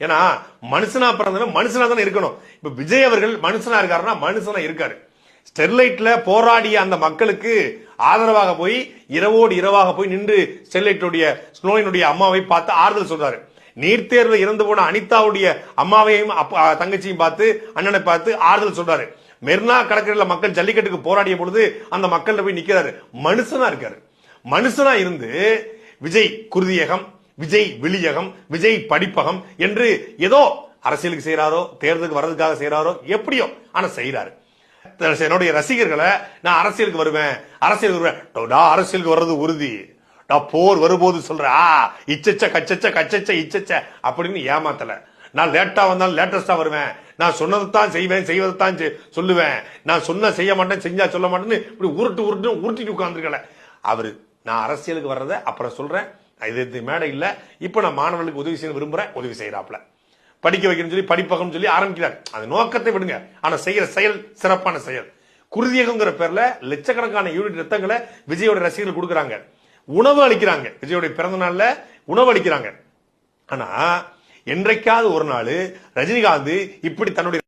ஏன்னா மனுஷனா பிறந்த மனுஷனா தானே இருக்கணும். இப்ப விஜய் அவர்கள் மனுஷனா இருக்காருன்னா மனுஷனா இருக்காரு. ஸ்டெர்லைட்ல போராடிய அந்த மக்களுக்கு ஆதரவாக போய் இரவோடு இரவாக போய் நின்று ஸ்டெர்லைட்டுடைய ஸ்னோயினுடைய அம்மாவை பார்த்து ஆறுதல் சொல்றாரு. நீட் தேர்வு இறந்து போன அனிதாவுடைய அம்மாவையும் தங்கச்சியும் பார்த்து அண்ணனை பார்த்து ஆறுதல் சொல்றாரு. மெர்னா கடற்கரையில் மக்கள் ஜல்லிக்கட்டுக்கு போராடிய பொழுது அந்த மக்கள்கிட்ட போய் நிக்கிறாரு. மனுஷனா இருக்காரு. மனுஷனா இருந்து விஜய் குருதியகம், விஜய் விழியகம், விஜய் படிப்பகம் என்று ஏதோ அரசியலுக்கு செய்யறாரோ, தேர்தலுக்கு வர்றதுக்காக செய்யறாரோ, எப்படியோ ஆனா செய்யறாரு. என்னுடைய ரசிகர்களை நான் அரசியலுக்கு வருவேன், அரசியலுக்கு வர்றது உறுதி, போர் வரும்போது சொல்ற இச்சச்ச கச்சச்ச கச்சச்ச இச்சச்ச அப்படின்னு ஏமாத்தல. நான் லேட்டா வந்தாலும் லேட்டஸ்டா வருவேன், நான் சொன்னதைத்தான் செய்வேன், செய்வதைத்தான் சொல்லுவேன், நான் சொன்ன செய்ய மாட்டேன், செஞ்சா சொல்ல மாட்டேன்னு இப்படி உருட்டிட்டு உட்கார்ந்துருக்கல. அவரு நான் அரசியலுக்கு வர்றத அப்புறம் சொல்றேன், இது மேடை இல்ல, இப்ப நான் மாணவர்களுக்கு உதவி செய்ய விரும்புறேன், உதவி செய்யறாப்ல. படிக்க வைக்கணும்னு சொல்லி படிப்பகம் சொல்லி ஆரம்பிக்கிறார். அந்த நோக்கத்தை விடுங்க, ஆனா செய்யற செயல் சிறப்பான செயல். குருதியகங்கிற பேர்ல லட்சக்கணக்கான யூனிட் ரத்தங்களை விஜயோட ரசிகர்கள் கொடுக்கறாங்க, உணவு அளிக்கிறாங்க, விஜயோட பிறந்த நாள்ல உணவு அளிக்கிறாங்க. ஆனா என்றைக்காவது ஒரு நாள் ரஜினிகாந்த் இப்படி தன்னுடைய